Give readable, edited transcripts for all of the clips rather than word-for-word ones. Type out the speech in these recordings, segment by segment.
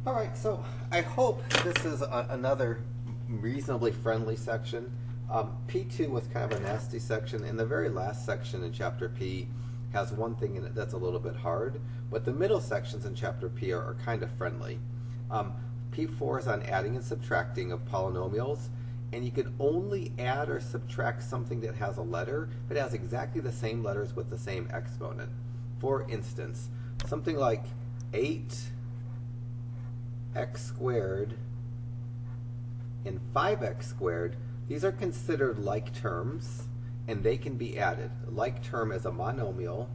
All right, so I hope this is another reasonably friendly section. P2 was kind of a nasty section, and the very last section in chapter P has one thing in it that's a little bit hard, but the middle sections in chapter P are kind of friendly. P4 is on adding and subtracting of polynomials, and you can only add or subtract something that has a letter if it has exactly the same letters with the same exponent. For instance, something like 8x squared and 5x squared, these are considered like terms, and they can be added. A like term is a monomial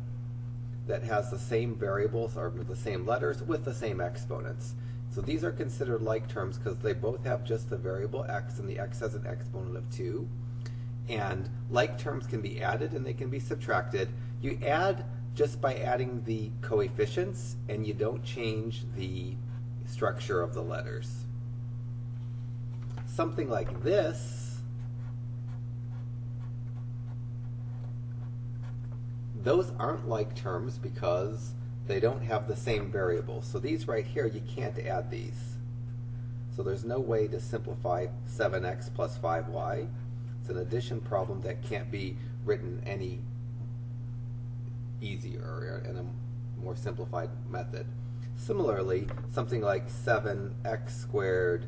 that has the same variables or the same letters with the same exponents. So these are considered like terms because they both have just the variable x, and the x has an exponent of 2. And like terms can be added and they can be subtracted. You add just by adding the coefficients, and you don't change the structure of the letters. Something like this, those aren't like terms because they don't have the same variables. So these right here, you can't add these. So there's no way to simplify 7x plus 5y. It's an addition problem that can't be written any easier or in a more simplified method. Similarly, something like 7x squared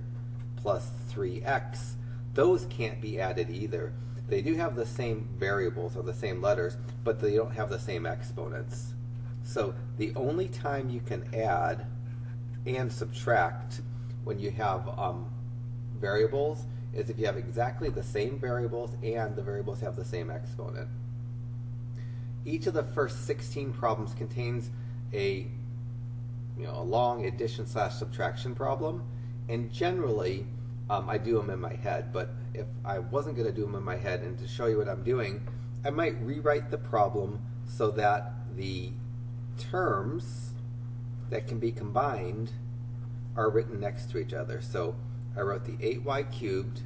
plus 3x, those can't be added either. They do have the same variables or the same letters, but they don't have the same exponents. So the only time you can add and subtract when you have variables is if you have exactly the same variables and the variables have the same exponent. Each of the first 16 problems contains a long addition / subtraction problem, and generally I do them in my head, but if I wasn't going to do them in my head and to show you what I'm doing, I might rewrite the problem so that the terms that can be combined are written next to each other. So I wrote the 8y cubed,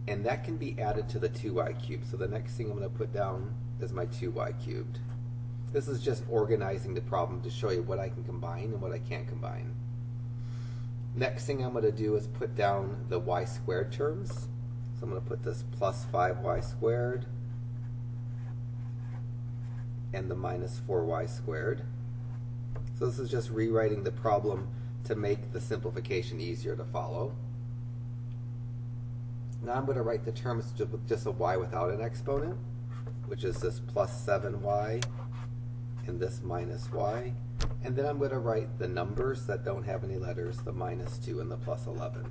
and that can be added to the 2y cubed. So the next thing I'm going to put down is my 2y cubed. This is just organizing the problem to show you what I can combine and what I can't combine. Next thing I'm going to do is put down the y squared terms. So I'm going to put this plus 5y squared and the minus 4y squared. So this is just rewriting the problem to make the simplification easier to follow. Now I'm going to write the terms with just a y without an exponent, which is this plus 7y and this minus y. And then I'm going to write the numbers that don't have any letters, the minus 2 and the plus 11.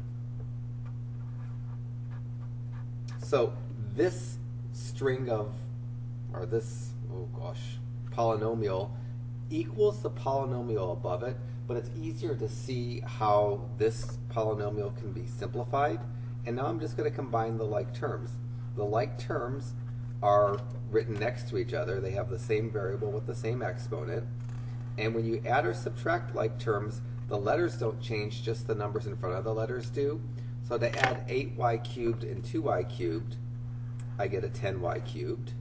So this string of, or this, polynomial equals the polynomial above it, but it's easier to see how this polynomial can be simplified. And now I'm just going to combine the like terms. The like terms are written next to each other. They have the same variable with the same exponent. And when you add or subtract like terms, the letters don't change, just the numbers in front of the letters do. So to add 8y cubed and 2y cubed, I get a 10y cubed.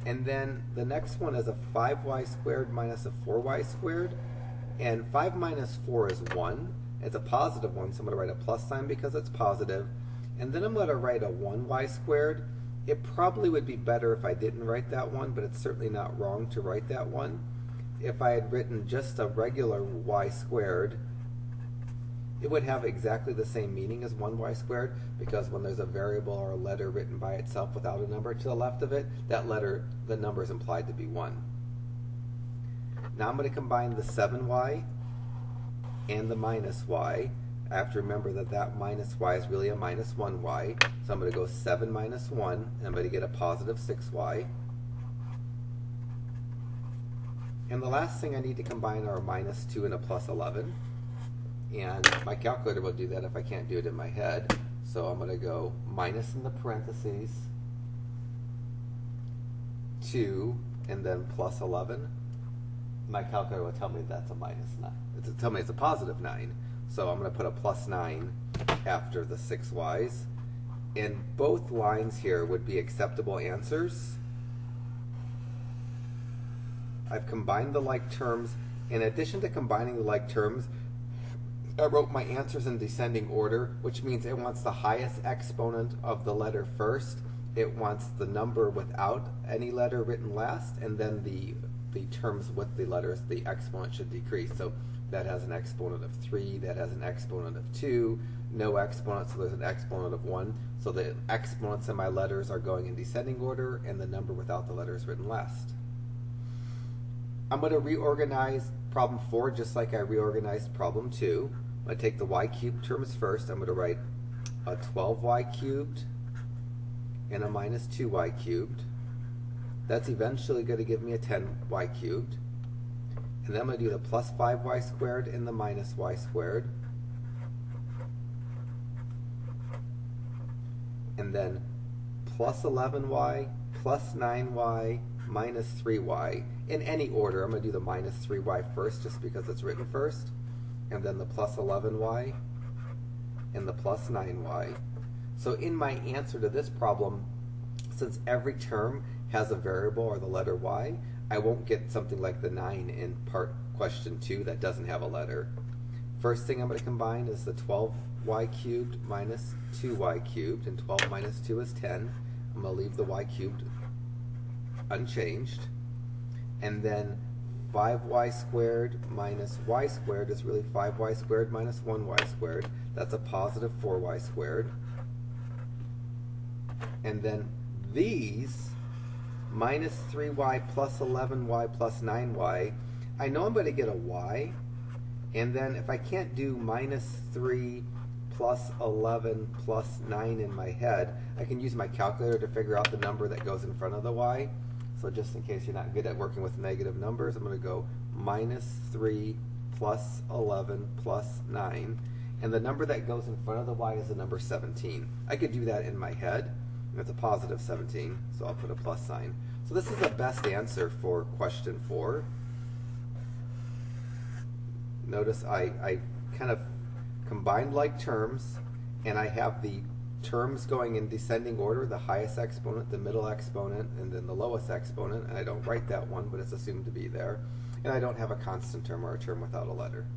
And then the next one is a 5y squared minus a 4y squared. And 5 minus 4 is 1. It's a positive one, so I'm going to write a plus sign because it's positive. And then I'm going to write a 1y squared. It probably would be better if I didn't write that one, but it's certainly not wrong to write that one. If I had written just a regular y squared, it would have exactly the same meaning as 1y squared, because when there's a variable or a letter written by itself without a number to the left of it, that letter, the number is implied to be 1. Now I'm going to combine the 7y and the minus y. I have to remember that that minus y is really a minus 1y, so I'm going to go 7 minus 1, and I'm going to get a positive 6y. And the last thing I need to combine are a minus 2 and a plus 11. And my calculator will do that if I can't do it in my head. So I'm going to go minus in the parentheses, 2, and then plus 11. My calculator will tell me that's a minus 9. It'll tell me it's a positive 9. So I'm going to put a plus 9 after the 6 y's. And both lines here would be acceptable answers. I've combined the like terms In addition to combining the like terms, I wrote my answers in descending order, which means it wants the highest exponent of the letter first, it wants the number without any letter written last, and then the terms with the letters, the exponent should decrease. So that has an exponent of 3, that has an exponent of 2, no exponent, so there's an exponent of 1. So the exponents in my letters are going in descending order, and the number without the letters written last. I'm going to reorganize problem 4 just like I reorganized problem 2. I'm going to take the y cubed terms first. I'm going to write a 12y cubed and a minus 2y cubed. That's eventually going to give me a 10y cubed. And then I'm going to do the plus 5y squared and the minus y squared. And then plus 11y, plus 9y, minus 3y. In any order, I'm going to do the minus 3y first just because it's written first. And then the plus 11y and the plus 9y. So in my answer to this problem, since every term has a variable or the letter y, I won't get something like the 9 in part question 2 that doesn't have a letter. First thing I'm going to combine is the 12y cubed minus 2y cubed, and 12 minus 2 is 10. I'm going to leave the y cubed unchanged. And then 5y squared minus y squared is really 5y squared minus 1y squared. That's a positive 4y squared. And then these minus 3y plus 11y plus 9y, I know I'm going to get a y, and then if I can't do minus 3 plus 11 plus 9 in my head, I can use my calculator to figure out the number that goes in front of the y. So just in case you're not good at working with negative numbers, I'm going to go minus 3 plus 11 plus 9, and the number that goes in front of the y is the number 17. I could do that in my head. It's a positive 17, so I'll put a plus sign. So this is the best answer for question 4. Notice I kind of combined like terms, and I have the terms going in descending order, the highest exponent, the middle exponent, and then the lowest exponent. And I don't write that one, but it's assumed to be there. And I don't have a constant term or a term without a letter.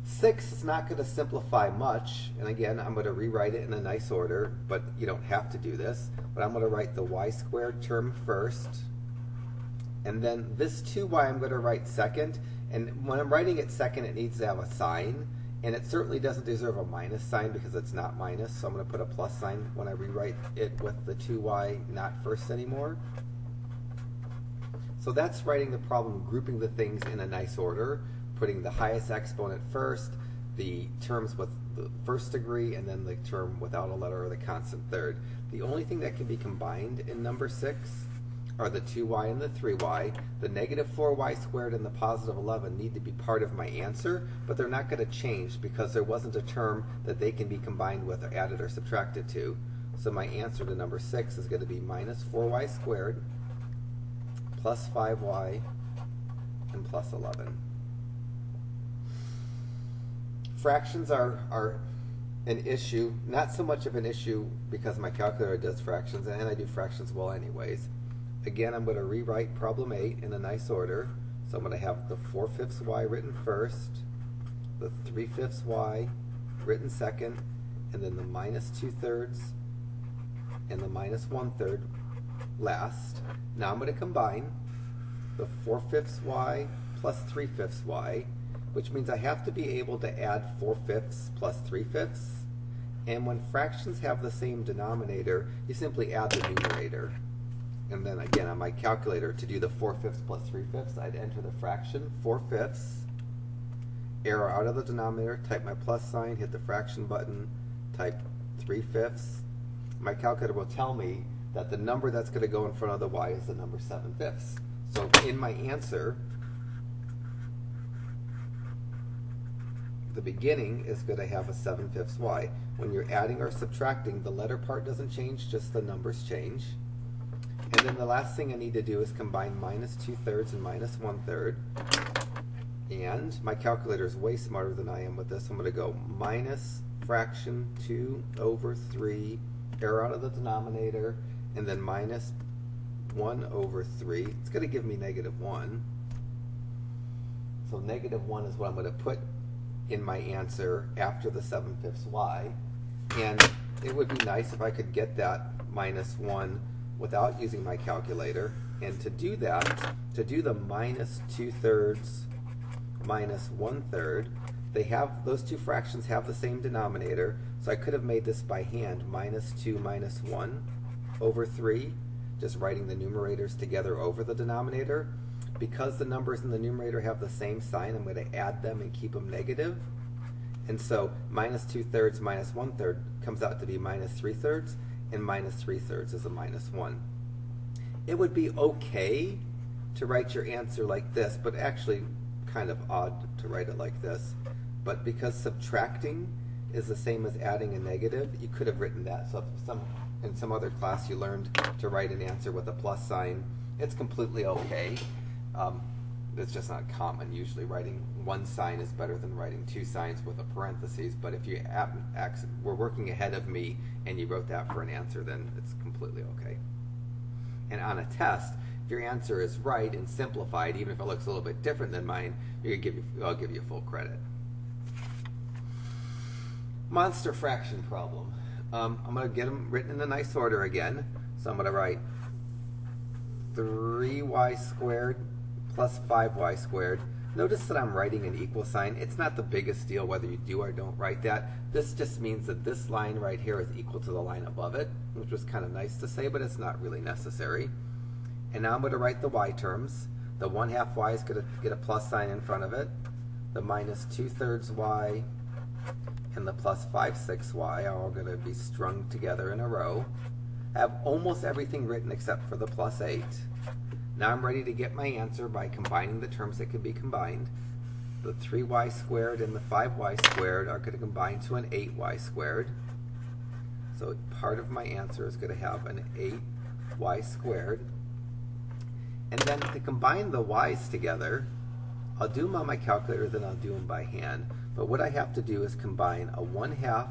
6 is not going to simplify much, and again, I'm going to rewrite it in a nice order, but you don't have to do this. But I'm going to write the y squared term first, and then this 2y I'm going to write second, and when I'm writing it second, it needs to have a sign, and it certainly doesn't deserve a minus sign because it's not minus, so I'm going to put a plus sign when I rewrite it with the 2y not first anymore. So that's writing the problem, grouping the things in a nice order, putting the highest exponent first, the terms with the first degree, and then the term without a letter or the constant third. The only thing that can be combined in number 6 are the 2y and the 3y. The negative 4y squared and the positive 11 need to be part of my answer, but they're not going to change because there wasn't a term that they can be combined with or added or subtracted to. So my answer to number 6 is going to be minus 4y squared plus 5y and plus 11. Fractions are an issue, not so much of an issue because my calculator does fractions, and I do fractions well anyways. Again, I'm going to rewrite problem 8 in a nice order. So I'm going to have the 4/5 y written first, the 3/5 y written second, and then the minus 2/3 and the minus 1/3 last. Now I'm going to combine the 4/5 y plus 3/5 y, which means I have to be able to add 4/5 plus 3/5. And when fractions have the same denominator, you simply add the numerator. And then again, on my calculator, to do the 4/5 plus 3/5, I'd enter the fraction 4/5, arrow out of the denominator, type my plus sign, hit the fraction button, type 3/5. My calculator will tell me that the number that's going to go in front of the y is the number 7/5. So in my answer, the beginning is going to have a 7/5 y. When you're adding or subtracting, the letter part doesn't change, just the numbers change. And then the last thing I need to do is combine minus 2/3 and minus 1/3. And my calculator is way smarter than I am with this. I'm going to go minus fraction 2/3, arrow out of the denominator, and then minus 1 over 3. It's going to give me negative 1. So negative 1 is what I'm going to put in my answer after the 7/5 y. And it would be nice if I could get that minus 1 without using my calculator. And to do that, to do the minus 2/3 minus 1/3, they have, those two fractions have the same denominator, so I could have made this by hand, minus 2 minus 1 over 3, just writing the numerators together over the denominator. Because the numbers in the numerator have the same sign, I'm going to add them and keep them negative. And so minus 2/3 minus 1/3 comes out to be minus 3/3, and minus 3/3 is a minus 1. It would be okay to write your answer like this, but actually kind of odd to write it like this. But because subtracting is the same as adding a negative, you could have written that. So if in some other class you learned to write an answer with a plus sign, it's completely okay. It's just not common. Usually writing one sign is better than writing two signs with a parentheses, but if you were working ahead of me and you wrote that for an answer, then it's completely okay. And on a test, if your answer is right and simplified, even if it looks a little bit different than mine, I'll give you full credit. Monster fraction problem. I'm going to get them written in a nice order again. So I'm going to write 3y squared plus 5y squared. Notice that I'm writing an equal sign. It's not the biggest deal whether you do or don't write that. This just means that this line right here is equal to the line above it, which was kind of nice to say, but it's not really necessary. And now I'm going to write the y terms. The 1/2 y is going to get a plus sign in front of it. The minus 2/3 y and the plus 5/6 y are all going to be strung together in a row. I have almost everything written except for the plus 8. Now I'm ready to get my answer by combining the terms that can be combined. The 3y squared and the 5y squared are going to combine to an 8y squared. So part of my answer is going to have an 8y squared. And then to combine the y's together, I'll do them on my calculator, then I'll do them by hand. But what I have to do is combine a 1/2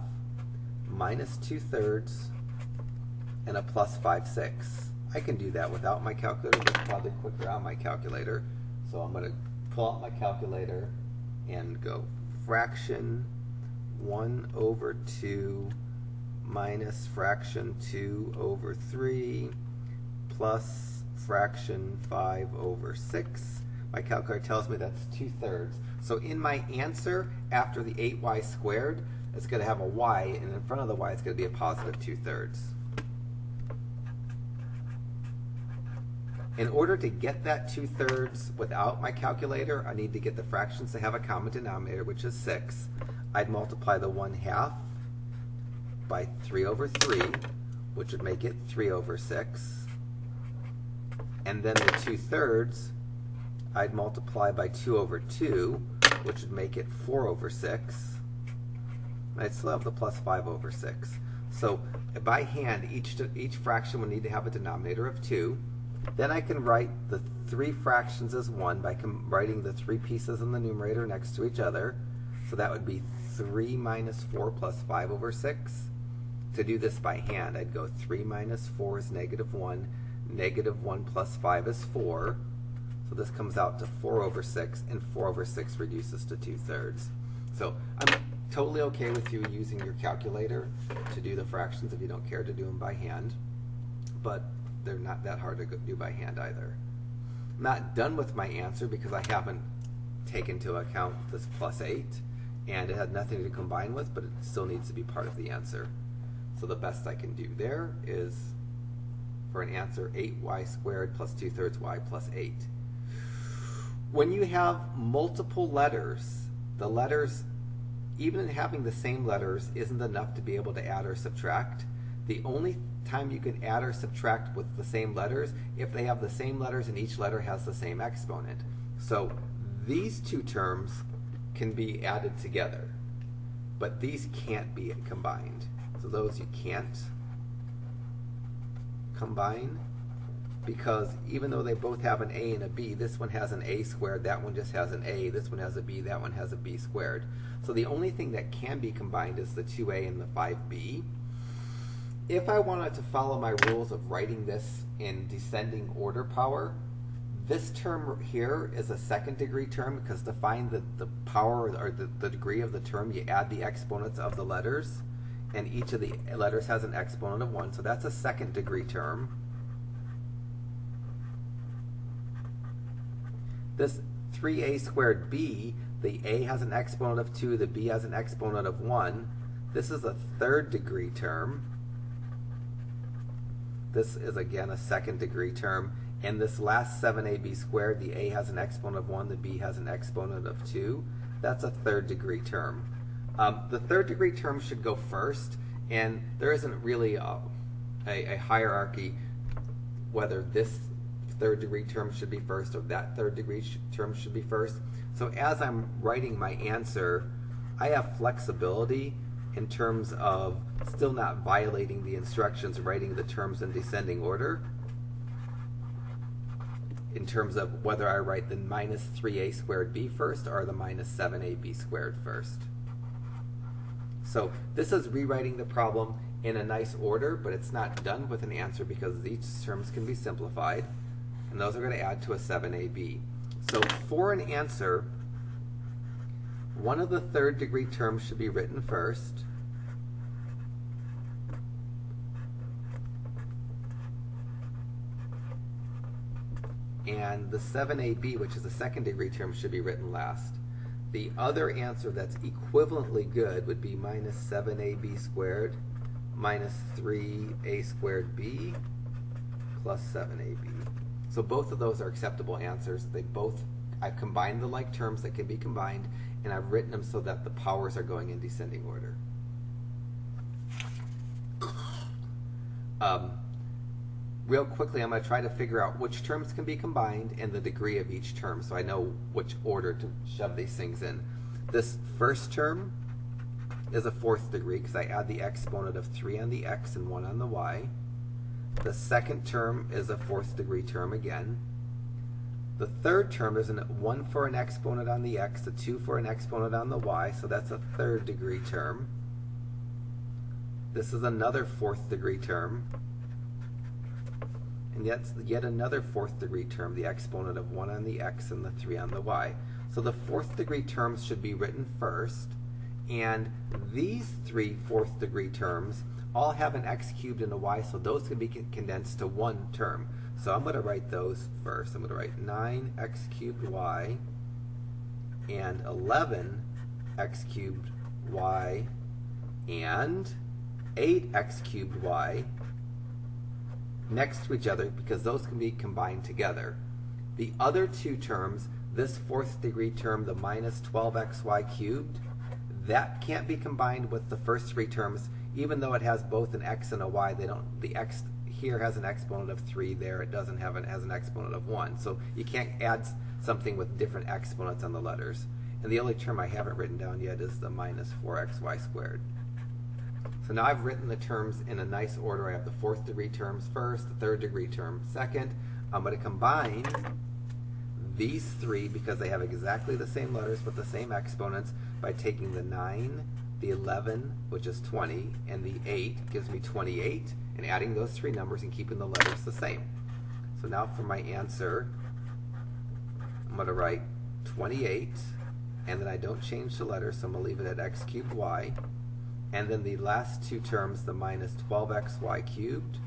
minus 2/3 and a plus 5/6. I can do that without my calculator, but it's probably quicker on my calculator. So I'm going to pull out my calculator and go fraction 1 over 2 minus fraction 2 over 3 plus fraction 5 over 6. My calculator tells me that's 2/3. So in my answer, after the 8y squared, it's going to have a y, and in front of the y it's going to be a positive 2/3. In order to get that 2/3 without my calculator, I need to get the fractions to have a common denominator, which is 6. I'd multiply the 1/2 by 3 over 3, which would make it 3 over 6. And then the 2/3, I'd multiply by 2 over 2, which would make it 4 over 6. I'd still have the plus 5 over 6. So by hand, each fraction would need to have a denominator of 2. Then I can write the 3 fractions as 1 by writing the 3 pieces in the numerator next to each other. So that would be 3 minus 4 plus 5 over 6. To do this by hand, I'd go 3 minus 4 is -1. -1 plus 5 is 4. So this comes out to 4 over 6, and 4 over 6 reduces to 2/3. So I'm totally okay with you using your calculator to do the fractions if you don't care to do them by hand. But they're not that hard to do by hand either. I'm not done with my answer because I haven't taken into account this plus 8, and it had nothing to combine with, but it still needs to be part of the answer. So the best I can do there is, for an answer, 8y squared plus 2/3 y plus 8. When you have multiple letters, the letters, even having the same letters, isn't enough to be able to add or subtract. The only time you can add or subtract with the same letters if they have the same letters and each letter has the same exponent. So these two terms can be added together, but these can't be combined. So those you can't combine, because even though they both have an a and a b, this one has an a squared, that one just has an a, this one has a b, that one has a b squared. So the only thing that can be combined is the 2a and the 5b. if I wanted to follow my rules of writing this in descending order power, this term here is a second degree term, because to find the power or the degree of the term, you add the exponents of the letters, and each of the letters has an exponent of 1, so that's a second degree term. This 3a squared b, the a has an exponent of 2, the b has an exponent of 1. This is a third degree term. This is again a second degree term. And this last 7ab squared, the a has an exponent of 1, the b has an exponent of 2. That's a third degree term. The third degree term should go first, and there isn't really a hierarchy whether this third degree term should be first or that third degree term should be first. So as I'm writing my answer, I have flexibility in terms of still not violating the instructions, writing the terms in descending order, in terms of whether I write the minus 3a squared b first or the minus 7ab squared first. So this is rewriting the problem in a nice order, but it's not done with an answer because each terms can be simplified, and those are going to add to a 7ab. So for an answer, one of the third degree terms should be written first. And the 7ab, which is the second degree term, should be written last. The other answer that's equivalently good would be minus 7ab squared minus 3a squared b plus 7ab. So both of those are acceptable answers. I've combined the like terms that can be combined, and I've written them so that the powers are going in descending order. Real quickly, I'm going to try to figure out which terms can be combined and the degree of each term, so I know which order to shove these things in. This first term is a fourth degree because I add the exponent of 3 on the x and 1 on the y. The second term is a fourth degree term again. The third term is 1 for an exponent on the x, a 2 for an exponent on the y, so that's a third degree term. This is another fourth degree term. And yet another fourth degree term, the exponent of 1 on the x and the 3 on the y. So the fourth degree terms should be written first, and these three fourth degree terms all have an x cubed and a y, so those can be condensed to one term. So I'm going to write those first. I'm going to write 9x cubed y and 11x cubed y and 8x cubed y next to each other because those can be combined together. The other two terms, this fourth degree term, the minus 12xy cubed, that can't be combined with the first three terms, even though it has both an x and a y. The x here has an exponent of 3, there it doesn't have has an exponent of 1. So you can't add something with different exponents on the letters. And the only term I haven't written down yet is the minus 4xy squared. So now I've written the terms in a nice order. I have the fourth degree terms first, the third degree term second. I'm going to combine these three because they have exactly the same letters with the same exponents by taking the 9, the 11, which is 20, and the 8 gives me 28, and adding those three numbers and keeping the letters the same. So now for my answer, I'm going to write 28, and then I don't change the letters, so I'm going to leave it at x cubed y. And then the last two terms, the minus 12xy cubed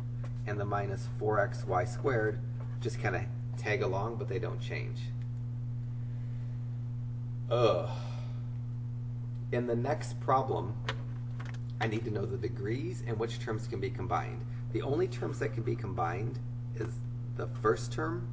and the minus 4xy squared, just kind of tag along, but they don't change. In the next problem, I need to know the degrees and which terms can be combined. The only terms that can be combined is the first term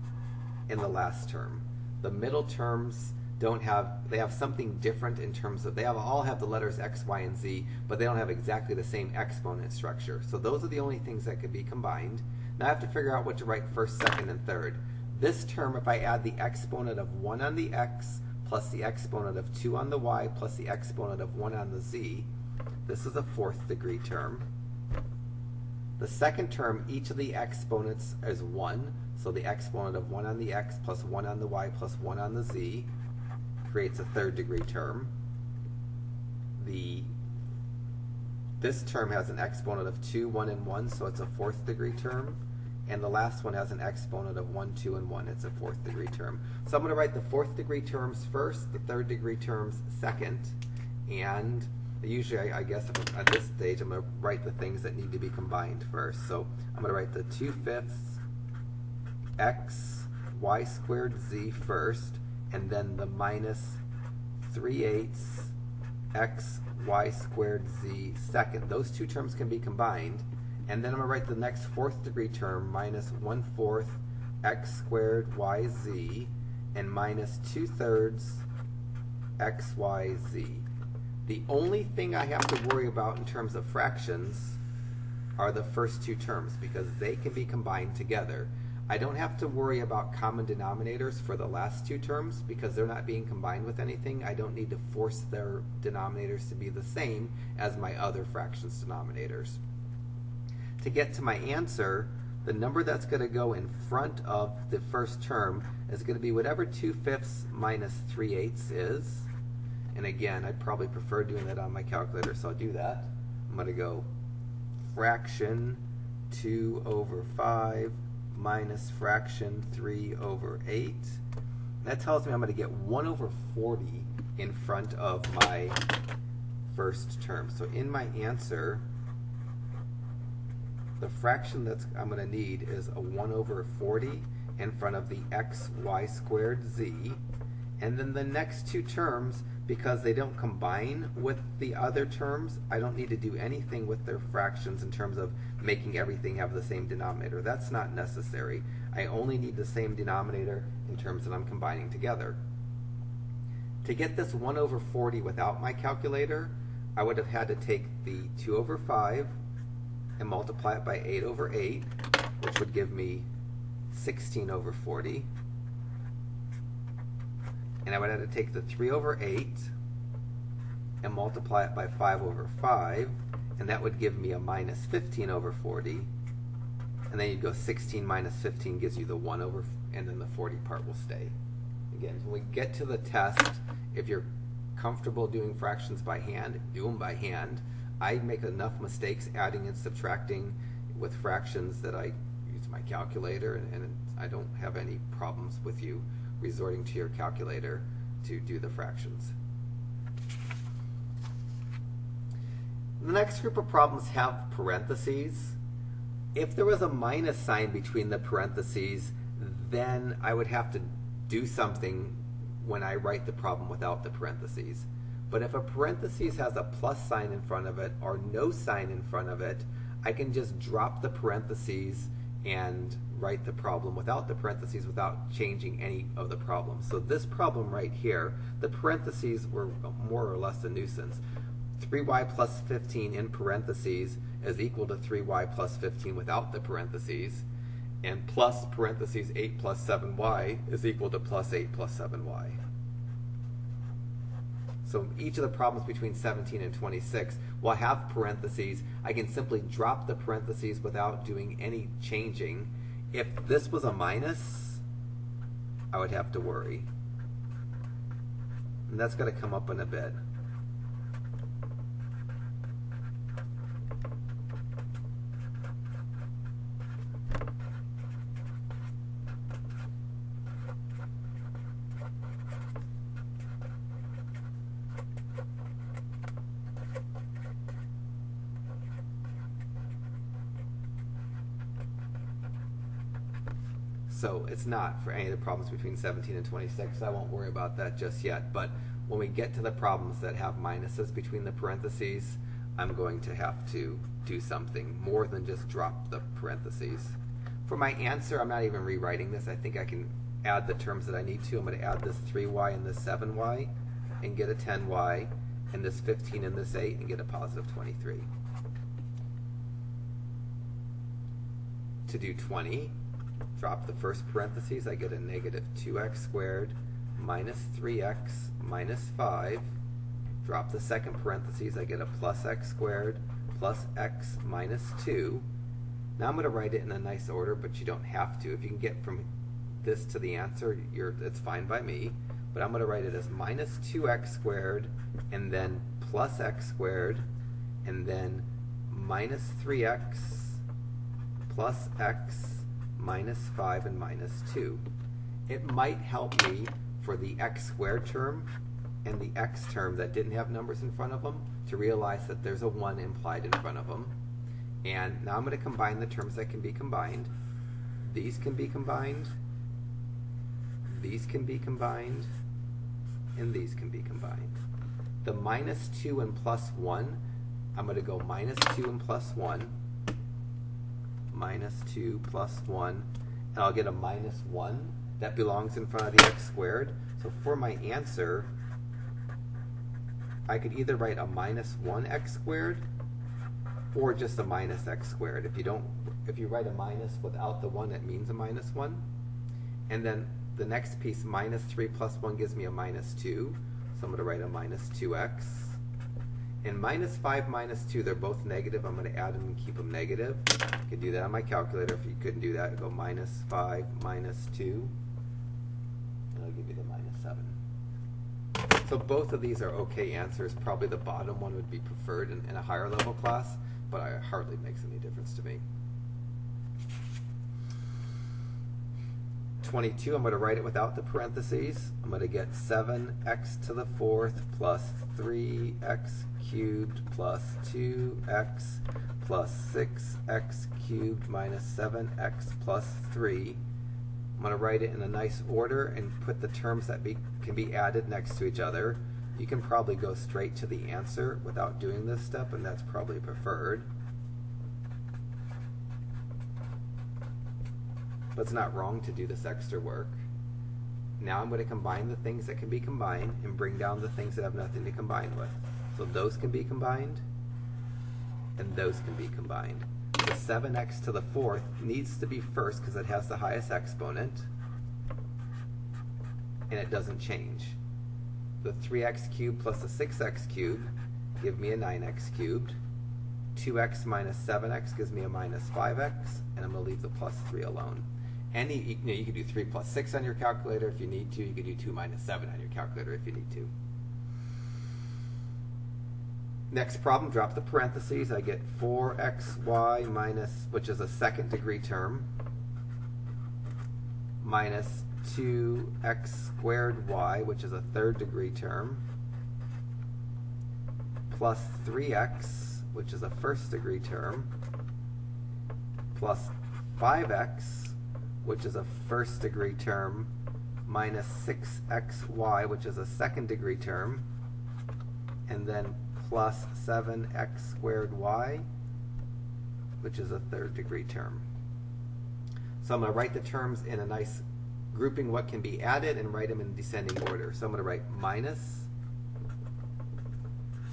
and the last term. The middle terms they have something different in terms of, all have the letters x, y, and z, but they don't have exactly the same exponent structure. So those are the only things that could be combined. Now I have to figure out what to write first, second, and third. This term, if I add the exponent of 1 on the x plus the exponent of 2 on the y plus the exponent of 1 on the z, this is a fourth degree term. The second term, each of the exponents is 1, so the exponent of 1 on the x plus 1 on the y plus 1 on the z creates a third degree term. The this term has an exponent of 2, 1, and 1, so it's a 4th degree term. And the last one has an exponent of 1, 2, and 1. It's a 4th degree term. So I'm going to write the 4th degree terms first, the 3rd degree terms second, and usually, I guess at this stage, I'm going to write the things that need to be combined first. So I'm going to write the 2/5 x y squared z first, and then the minus 3/8 x y squared z second. Those two terms can be combined. And then I'm going to write the next 4th degree term, minus 1/4 x squared yz, and minus 2/3 xyz. The only thing I have to worry about in terms of fractions are the first two terms, because they can be combined together. I don't have to worry about common denominators for the last two terms because they're not being combined with anything. I don't need to force their denominators to be the same as my other fractions denominators. To get to my answer, the number that's going to go in front of the first term is going to be whatever 2/5 minus 3/8 is. And again, I'd probably prefer doing that on my calculator, so I'll do that. I'm going to go fraction 2/5 minus fraction 3/8. That tells me I'm going to get 1/40 in front of my first term. So in my answer, the fraction that I'm going to need is a 1/40 in front of the x y squared z. And then the next two terms, because they don't combine with the other terms, I don't need to do anything with their fractions in terms of making everything have the same denominator. That's not necessary. I only need the same denominator in terms that I'm combining together. To get this 1/40 without my calculator, I would have had to take the 2/5 and multiply it by 8/8, which would give me 16/40. And I would have to take the 3/8 and multiply it by 5/5, and that would give me a minus 15/40. And then you'd go 16 minus 15 gives you the 1/, and then the 40 part will stay. Again, when we get to the test, if you're comfortable doing fractions by hand, do them by hand. I make enough mistakes adding and subtracting with fractions that I use my calculator, and I don't have any problems with you resorting to your calculator to do the fractions. The next group of problems have parentheses. If there was a minus sign between the parentheses, then I would have to do something when I write the problem without the parentheses. But if a parentheses has a plus sign in front of it or no sign in front of it, I can just drop the parentheses and write the problem without the parentheses without changing any of the problems. So this problem right here, the parentheses were more or less a nuisance. 3y plus 15 in parentheses is equal to 3y plus 15 without the parentheses, and plus parentheses 8 plus 7y is equal to plus 8 plus 7y. So each of the problems between 17 and 26 will have parentheses. I can simply drop the parentheses without doing any changing. If this was a minus, I would have to worry. And that's going to come up in a bit. So it's not for any of the problems between 17 and 26. I won't worry about that just yet. But when we get to the problems that have minuses between the parentheses, I'm going to have to do something more than just drop the parentheses. For my answer, I'm not even rewriting this. I think I can add the terms that I need to. I'm going to add this 3y and this 7y and get a 10y, and this 15 and this 8 and get a positive 23. To do 20, drop the first parentheses, I get a negative 2x squared minus 3x minus 5. Drop the second parentheses, I get a plus x squared plus x minus 2. Now I'm going to write it in a nice order, but you don't have to. If you can get from this to the answer, it's fine by me. But I'm going to write it as minus 2x squared and then plus x squared and then minus 3x plus x minus 5 and minus 2. It might help me for the x squared term and the x term that didn't have numbers in front of them to realize that there's a 1 implied in front of them. And now I'm going to combine the terms that can be combined. These can be combined, these can be combined, and these can be combined. The minus 2 and plus 1, I'm going to go minus 2 and plus 1, minus 2 plus 1, and I'll get a minus 1 that belongs in front of the x squared. So for my answer, I could either write a minus 1x squared or just a minus x squared. If you write a minus without the 1, it means a minus 1. And then the next piece, minus 3 plus 1 gives me a minus 2. So I'm going to write a minus 2x. And minus 5 minus 2, they're both negative. I'm going to add them and keep them negative. You could do that on my calculator. If you couldn't do that, I'd go minus 5 minus 2. And it'll give you the minus 7. So both of these are okay answers. Probably the bottom one would be preferred in a higher level class, but it hardly makes any difference to me. 22, I'm going to write it without the parentheses. I'm going to get 7x to the 4th plus 3x cubed plus 2x plus 6x cubed minus 7x plus 3. I'm going to write it in a nice order and put the terms that can be added next to each other. You can probably go straight to the answer without doing this step, and that's probably preferred. But it's not wrong to do this extra work. Now I'm going to combine the things that can be combined and bring down the things that have nothing to combine with. So those can be combined, and those can be combined. The 7x to the 4th needs to be first because it has the highest exponent, and it doesn't change. The 3x cubed plus the 6x cubed give me a 9x cubed. 2x minus 7x gives me a minus 5x, and I'm going to leave the plus 3 alone. You could do 3 plus 6 on your calculator if you need to. You could do 2 minus 7 on your calculator if you need to. Next problem, drop the parentheses. I get 4xy minus, which is a second degree term, minus 2x squared y, which is a third degree term, plus 3x, which is a first degree term, plus 5x, which is a first degree term, minus 6xy, which is a second degree term, and then plus 7x squared y, which is a third degree term. So I'm going to write the terms in a nice grouping what can be added and write them in descending order. So I'm going to write minus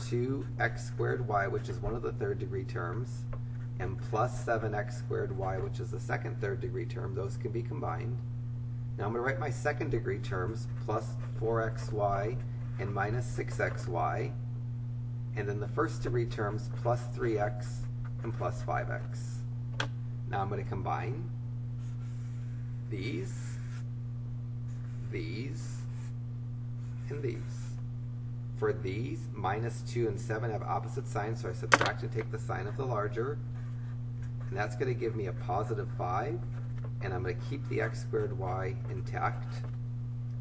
2x squared y, which is one of the third degree terms, and plus 7x squared y, which is the second third degree term. Those can be combined. Now I'm going to write my second degree terms, plus 4xy and minus 6xy, and then the first degree terms, plus 3x and plus 5x. Now I'm going to combine these, and these. For these, minus 2 and 7 have opposite signs, so I subtract and take the sign of the larger, and that's going to give me a positive 5, and I'm going to keep the x squared y intact.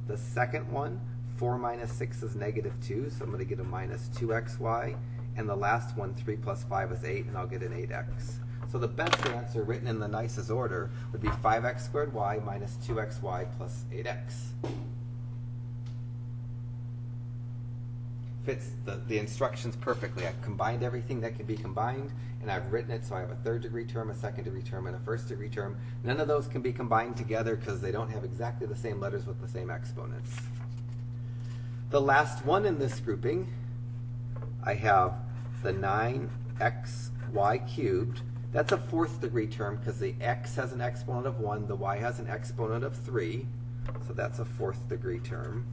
The second one, 4 minus 6 is negative 2, so I'm going to get a minus 2xy, and the last one, 3 plus 5 is 8, and I'll get an 8x. So the best answer, written in the nicest order, would be 5x squared y minus 2xy plus 8x. Fits the instructions perfectly. I've combined everything that can be combined, and I've written it so I have a third degree term, a second degree term, and a first degree term. None of those can be combined together because they don't have exactly the same letters with the same exponents. The last one in this grouping, I have the 9xy cubed. That's a fourth degree term because the x has an exponent of 1, the y has an exponent of 3, so that's a fourth degree term.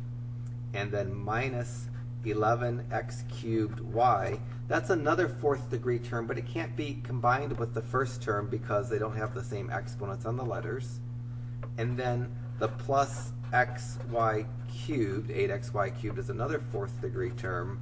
And then minus 11x cubed y, that's another fourth degree term, but it can't be combined with the first term because they don't have the same exponents on the letters. And then the plus xy cubed, 8xy cubed, is another fourth degree term,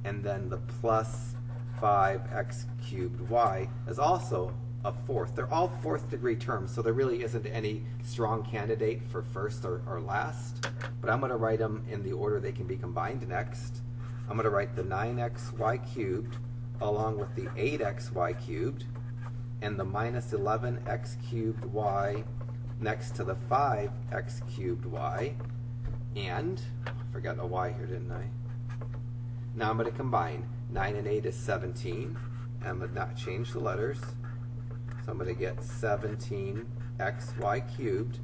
and then the plus 5x cubed y is also a fourth. They're all fourth degree terms, so there really isn't any strong candidate for first or last. But I'm going to write them in the order they can be combined next. I'm going to write the 9xy cubed along with the 8xy cubed and the minus 11x cubed y next to the 5x cubed y. And I forgot a y here, didn't I? Now I'm going to combine. 9 and 8 is 17. I'm going to not change the letters. So I'm going to get 17xy cubed.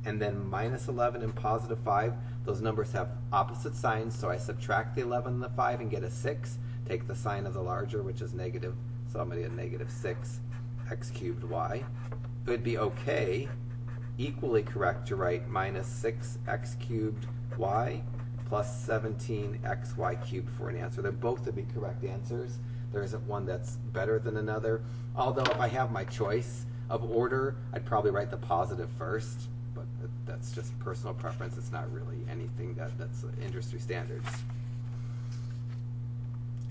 And then minus 11 and positive 5, those numbers have opposite signs, so I subtract the 11 and the 5 and get a 6. Take the sign of the larger, which is negative, so I'm going to get negative 6x cubed y. It would be okay, equally correct to write minus 6x cubed y plus 17xy cubed for an answer. They're both to be correct answers. There isn't one that's better than another. Although if I have my choice of order, I'd probably write the positive first, but that's just personal preference. It's not really anything that's industry standards.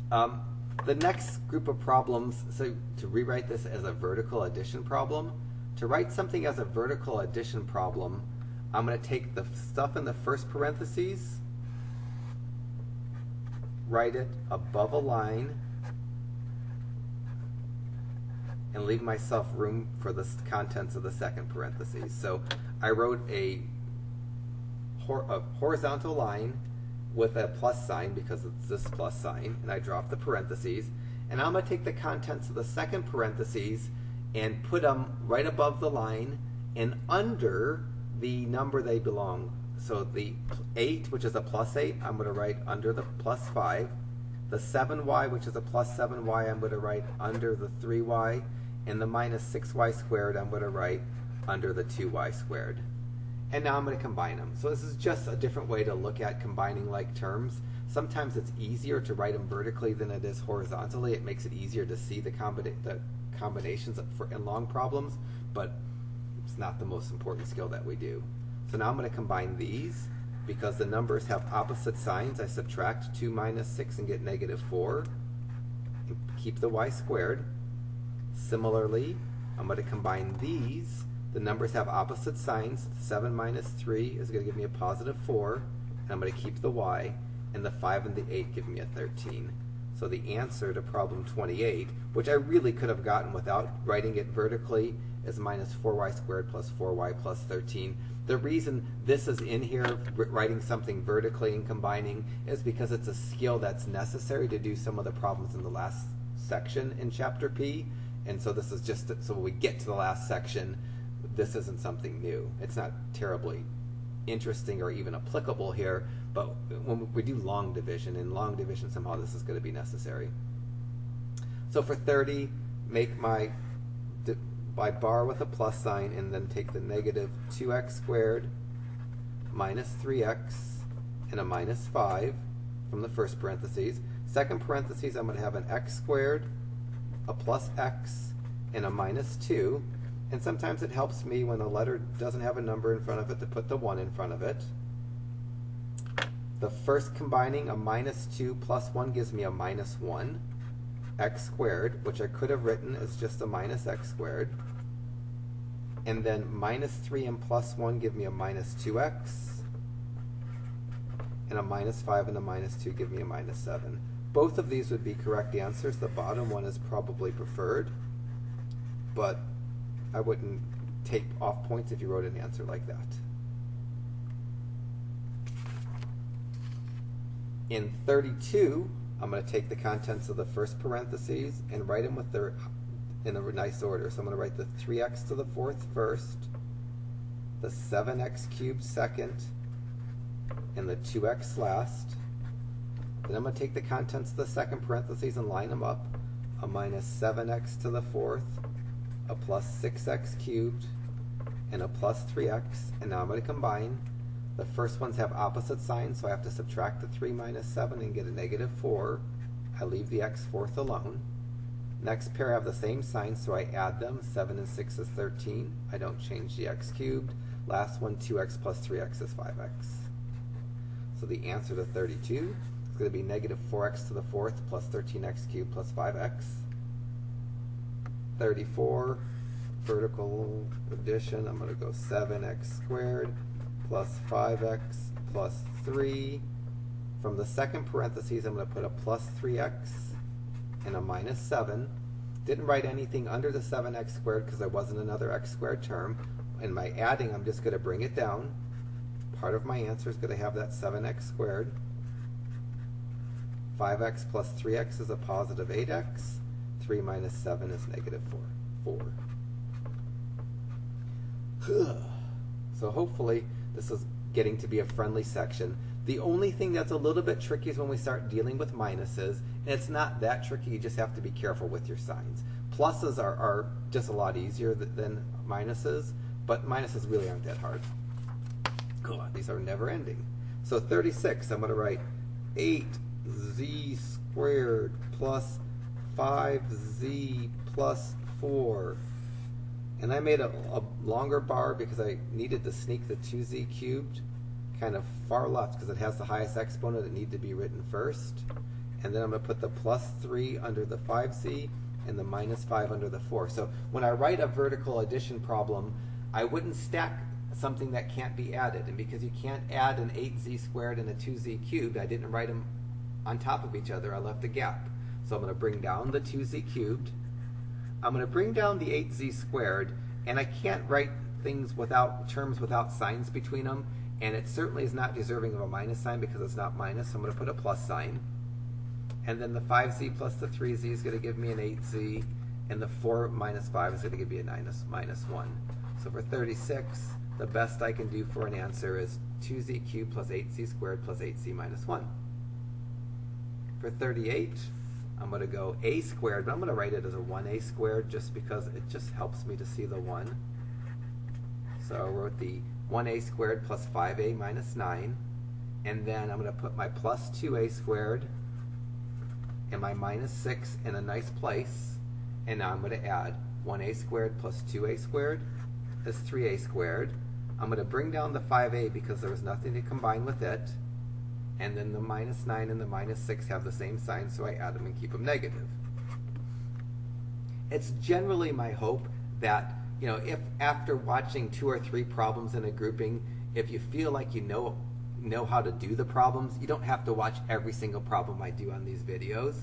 The next group of problems, so to rewrite this as a vertical addition problem, to write something as a vertical addition problem, I'm going to take the stuff in the first parentheses, write it above a line, and leave myself room for the contents of the second parentheses. So I wrote a horizontal line with a plus sign because it's this plus sign, and I dropped the parentheses. And I'm going to take the contents of the second parentheses and put them right above the line and under the number they belong. So the 8, which is a plus 8, I'm going to write under the plus 5. The 7y, which is a plus 7y, I'm going to write under the 3y. And the minus 6y squared, I'm going to write under the 2y squared. And now I'm going to combine them. So this is just a different way to look at combining like terms. Sometimes it's easier to write them vertically than it is horizontally. It makes it easier to see the combinations in long problems, but it's not the most important skill that we do. So now I'm going to combine these. Because the numbers have opposite signs, I subtract 2 minus 6 and get negative 4. And keep the y squared. Similarly, I'm going to combine these. The numbers have opposite signs. 7 minus 3 is going to give me a positive 4. And I'm going to keep the y. And the 5 and the 8 give me a 13. So the answer to problem 28, which I really could have gotten without writing it vertically, is minus 4y squared plus 4y plus 13. The reason this is in here, writing something vertically and combining, is because it's a skill that's necessary to do some of the problems in the last section in Chapter P. And so this is just, so when we get to the last section, this isn't something new. It's not terribly interesting or even applicable here, but when we do long division, in long division somehow this is going to be necessary. So for 30, make my by bar with a plus sign, and then take the negative 2x squared minus 3x and a minus 5 from the first parentheses. Second parentheses, I'm going to have an x squared, a plus x, and a minus 2. And sometimes it helps me when a letter doesn't have a number in front of it to put the 1 in front of it. The first combining, a minus 2 plus 1 gives me a minus 1. X squared, which I could have written as just a minus x squared. And then minus 3 and plus 1 give me a minus 2x. And a minus 5 and a minus 2 give me a minus 7. Both of these would be correct answers. The bottom one is probably preferred, but I wouldn't take off points if you wrote an answer like that. In 32, I'm going to take the contents of the first parentheses and write them with their in a nice order. So I'm going to write the 3x to the 4th first, the 7x cubed second, and the 2x last. Then I'm going to take the contents of the second parentheses and line them up. A minus 7x to the 4th, a plus 6x cubed, and a plus 3x. And now I'm going to combine. The first ones have opposite signs, so I have to subtract the 3 minus 7 and get a negative 4. I leave the x fourth alone. Next pair have the same signs, so I add them. 7 and 6 is 13. I don't change the x cubed. Last one, 2x plus 3x is 5x. So the answer to 32 It's going to be negative 4x to the fourth plus 13x cubed plus 5x. 34, vertical addition, I'm going to go 7x squared plus 5x plus 3. From the second parentheses, I'm going to put a plus 3x and a minus 7. Didn't write anything under the 7x squared because there wasn't another x squared term. In my adding, I'm just going to bring it down. Part of my answer is going to have that 7x squared. 5x plus 3x is a positive 8x. 3 minus 7 is negative 4. So hopefully this is getting to be a friendly section. The only thing that's a little bit tricky is when we start dealing with minuses. And it's not that tricky, you just have to be careful with your signs. Pluses are just a lot easier than minuses, but minuses really aren't that hard. God, these are never ending. So 36, I'm going to write 8z squared plus 5z plus 4. And I made a longer bar because I needed to sneak the 2z cubed kind of far left because it has the highest exponent that needed to be written first. And then I'm going to put the plus 3 under the 5z and the minus 5 under the 4. So when I write a vertical addition problem, I wouldn't stack something that can't be added. And because you can't add an 8z squared and a 2z cubed, I didn't write them on top of each other. I left a gap. So I'm going to bring down the 2z cubed. I'm going to bring down the 8z squared, and I can't write things without terms without signs between them, and it certainly is not deserving of a minus sign because it's not minus, so I'm going to put a plus sign. And then the 5z plus the 3z is going to give me an 8z, and the 4 minus 5 is going to give me a minus 1. So for 36, the best I can do for an answer is 2z cubed plus 8z squared plus 8z minus 1. For 38, I'm going to go a squared, but I'm going to write it as a 1a squared just because it just helps me to see the 1. So I wrote the 1a squared plus 5a minus 9. And then I'm going to put my plus 2a squared and my minus 6 in a nice place. And now I'm going to add 1a squared plus 2a squared is 3a squared. I'm going to bring down the 5a because there was nothing to combine with it. And then the minus 9 and the minus 6 have the same sign, so I add them and keep them negative. It's generally my hope that, you know, if after watching 2 or 3 problems in a grouping, if you feel like you know how to do the problems, you don't have to watch every single problem I do on these videos.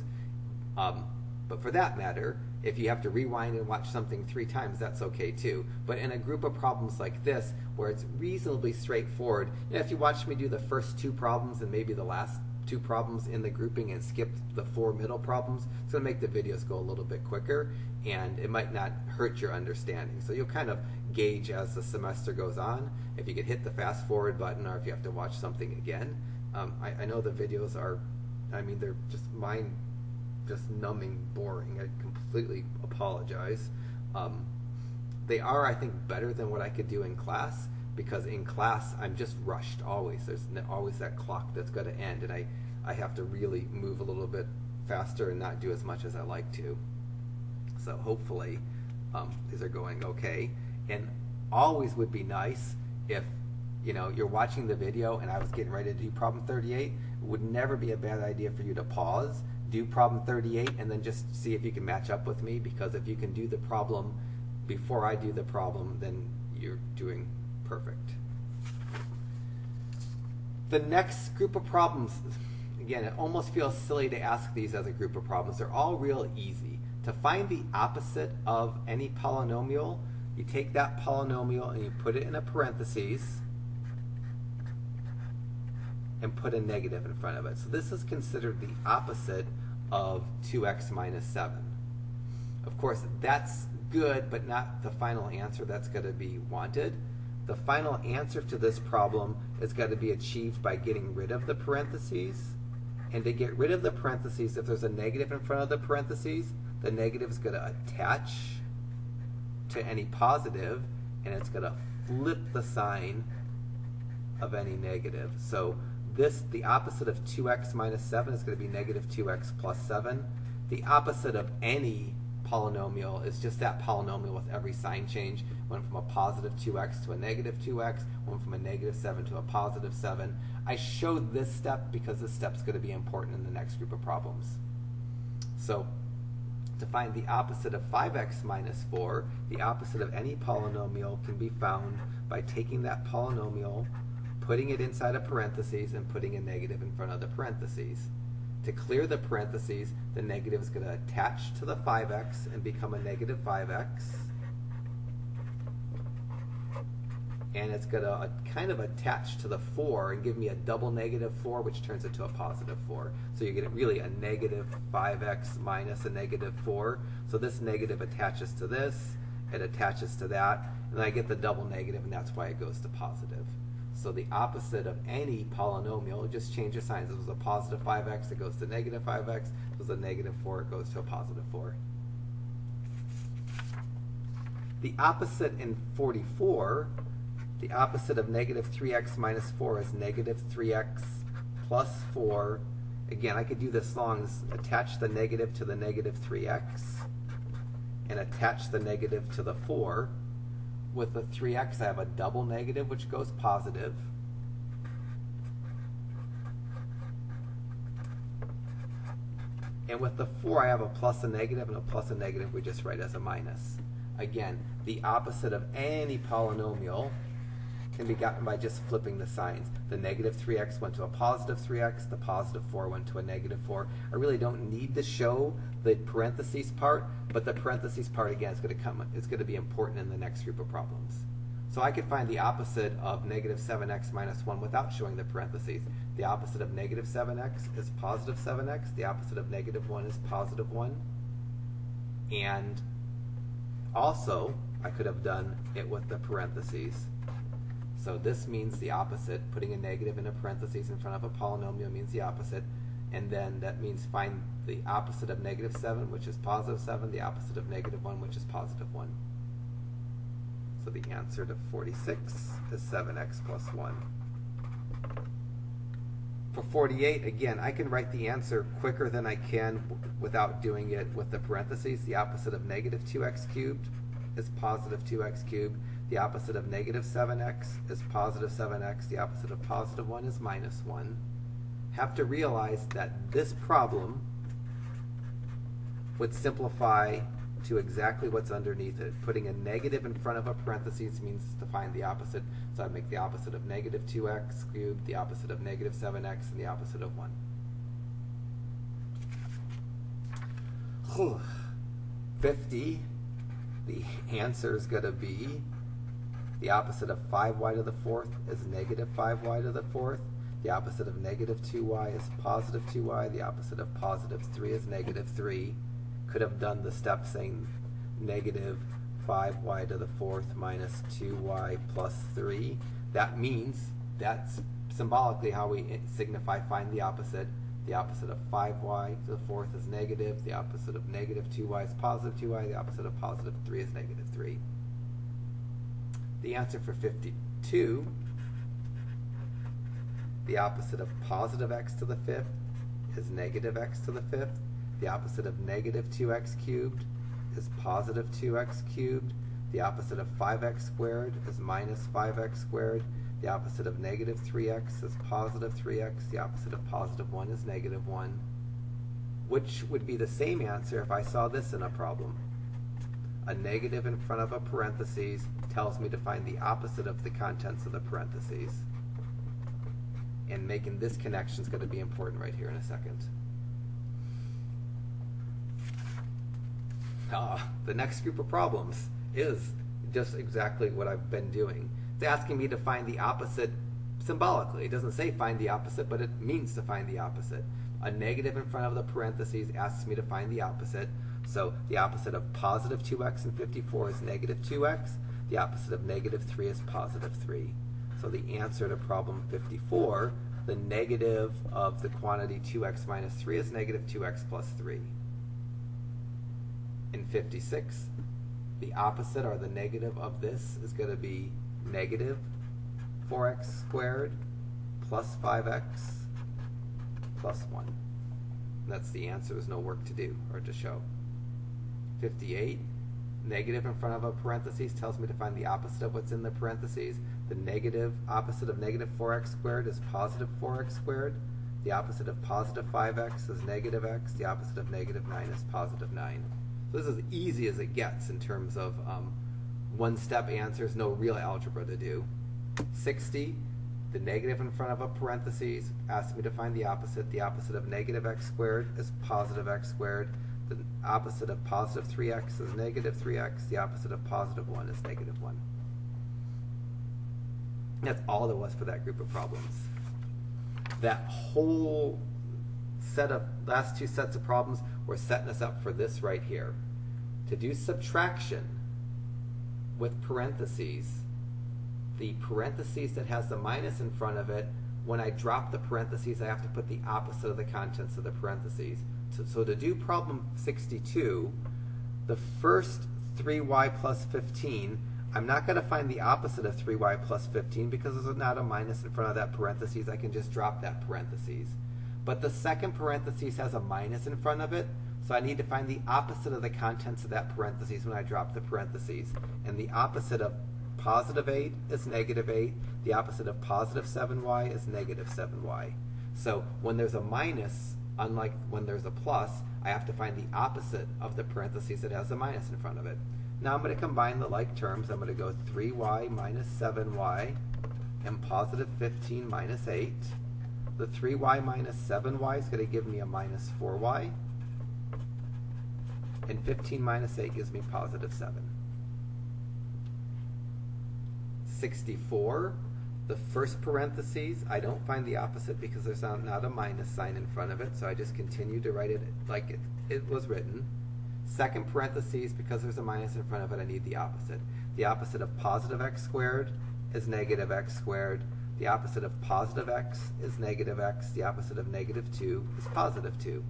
But for that matter, if you have to rewind and watch something 3 times, that's okay too. But in a group of problems like this, where it's reasonably straightforward, you know, if you watch me do the first 2 problems and maybe the last 2 problems in the grouping and skip the 4 middle problems, it's going to make the videos go a little bit quicker, and it might not hurt your understanding. So you'll kind of gauge as the semester goes on if you could hit the fast forward button or if you have to watch something again. I know the videos are, I mean, they're just numbing boring. I completely apologize. They are, I think, better than what I could do in class, because in class I'm just rushed always. There's always that clock that's going to end, and I have to really move a little bit faster and not do as much as I like to. So hopefully these are going okay. And always would be nice if, you know, you're watching the video and I was getting ready to do problem 38. It would never be a bad idea for you to pause, do problem 38, and then just see if you can match up with me, because if you can do the problem before I do the problem, then you're doing perfect. The next group of problems, again, it almost feels silly to ask these as a group of problems. They're all real easy. To find the opposite of any polynomial, you take that polynomial and you put it in a parentheses and put a negative in front of it. So this is considered the opposite of 2x minus 7. Of course, that's good, but not the final answer that's going to be wanted. The final answer to this problem is going to be achieved by getting rid of the parentheses. And to get rid of the parentheses, if there's a negative in front of the parentheses, the negative is going to attach to any positive, and it's going to flip the sign of any negative. So this, the opposite of 2x minus 7 is going to be negative 2x plus 7. The opposite of any polynomial is just that polynomial with every sign change. Went from a positive 2x to a negative 2x, went from a negative 7 to a positive 7. I showed this step because this step's going to be important in the next group of problems. So to find the opposite of 5x minus 4, the opposite of any polynomial can be found by taking that polynomial, putting it inside a parentheses, and putting a negative in front of the parentheses. To clear the parentheses, the negative is going to attach to the 5x and become a negative 5x. And it's going to kind of attach to the 4 and give me a double negative 4, which turns into a positive 4. So you get really a negative 5x minus a negative 4. So this negative attaches to this, it attaches to that, and then I get the double negative, and that's why it goes to positive. So the opposite of any polynomial, just change the signs. If it was a positive 5x, it goes to negative 5x. If it was a negative 4, it goes to a positive 4. The opposite in 44, the opposite of negative 3x minus 4 is negative 3x plus 4. Again, I could do this long as attach the negative to the negative 3x and attach the negative to the 4. With the 3x, I have a double negative, which goes positive. And with the 4, I have a plus and a plus and negative we just write as a minus. Again, the opposite of any polynomial can be gotten by just flipping the signs. The negative 3x went to a positive 3x, the positive 4 went to a negative 4. I really don't need to show the parentheses part, but the parentheses part, again, it's going to be important in the next group of problems. So I could find the opposite of negative 7x minus 1 without showing the parentheses. The opposite of negative 7x is positive 7x. The opposite of negative 1 is positive 1. And also, I could have done it with the parentheses. So this means the opposite. Putting a negative in a parentheses in front of a polynomial means the opposite. And then that means find the opposite of negative 7, which is positive 7, the opposite of negative 1, which is positive 1. So the answer to 46 is 7x plus 1. For 48, again, I can write the answer quicker than I can without doing it with the parentheses. The opposite of negative 2x cubed is positive 2x cubed. The opposite of negative 7x is positive 7x. The opposite of positive 1 is minus 1. Have to realize that this problem would simplify to exactly what's underneath it. Putting a negative in front of a parentheses means to find the opposite. So I'd make the opposite of negative 2x cubed, the opposite of negative 7x, and the opposite of 1. 50, the answer is going to be the opposite of 5y to the 4th is negative 5y to the 4th. The opposite of negative 2y is positive 2y. The opposite of positive 3 is negative 3. Could have done the step saying negative 5y to the 4th minus 2y plus 3. That means that's symbolically how we signify find the opposite. The opposite of 5y to the 4th is negative. The opposite of negative 2y is positive 2y. The opposite of positive 3 is negative 3. The answer for 52, the opposite of positive x to the 5th is negative x to the 5th. The opposite of negative 2x cubed is positive 2x cubed. The opposite of 5x squared is minus 5x squared. The opposite of negative 3x is positive 3x. The opposite of positive 1 is negative 1. Which would be the same answer if I saw this in a problem. A negative in front of a parentheses tells me to find the opposite of the contents of the parentheses. And making this connection is going to be important right here in a second. The next group of problems is just exactly what I've been doing. It's asking me to find the opposite symbolically. It doesn't say find the opposite, but it means to find the opposite. A negative in front of the parentheses asks me to find the opposite. So the opposite of positive 2x in 54 is negative 2x. The opposite of negative 3 is positive 3. So the answer to problem 54, the negative of the quantity 2x minus 3 is negative 2x plus 3. In 56, the opposite or the negative of this is going to be negative 4x squared plus 5x plus 1. That's the answer. There's no work to do or to show. 58. Negative in front of a parentheses tells me to find the opposite of what's in the parentheses. The negative opposite of negative 4x squared is positive 4x squared. The opposite of positive 5x is negative x. The opposite of negative 9 is positive 9. So this is as easy as it gets in terms of one-step answers, no real algebra to do. 60, the negative in front of a parentheses asks me to find the opposite. The opposite of negative x squared is positive x squared. The opposite of positive 3x is negative 3x. The opposite of positive 1 is negative 1. That's all there was for that group of problems. That whole set of last two sets of problems were setting us up for this right here. To do subtraction with parentheses, the parentheses that has the minus in front of it, when I drop the parentheses, I have to put the opposite of the contents of the parentheses. So to do problem 62, the first 3y plus 15, I'm not going to find the opposite of 3y plus 15 because there's not a minus in front of that parentheses. I can just drop that parentheses. But the second parentheses has a minus in front of it, so I need to find the opposite of the contents of that parentheses when I drop the parentheses. And the opposite of positive 8 is negative 8. The opposite of positive 7y is negative 7y. So when there's a minus, unlike when there's a plus, I have to find the opposite of the parentheses that has a minus in front of it. Now I'm going to combine the like terms. I'm going to go 3y minus 7y and positive 15 minus 8. The 3y minus 7y is going to give me a minus 4y. And 15 minus 8 gives me positive 7. 64, the first parentheses, I don't find the opposite because there's not a minus sign in front of it, so I just continue to write it like it was written. Second parentheses, because there's a minus in front of it, I need the opposite. The opposite of positive x squared is negative x squared. The opposite of positive x is negative x. The opposite of negative 2 is positive 2.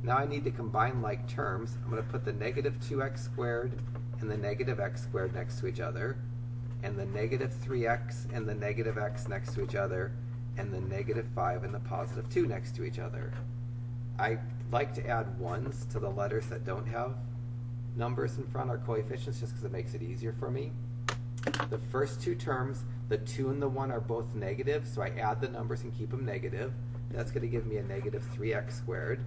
Now I need to combine like terms. I'm going to put the negative 2x squared and the negative x squared next to each other, and the negative 3x and the negative x next to each other, and the negative 5 and the positive 2 next to each other. I like to add ones to the letters that don't have numbers in front or coefficients just because it makes it easier for me. The first two terms, the 2 and the 1 are both negative, so I add the numbers and keep them negative. That's going to give me a negative 3x squared.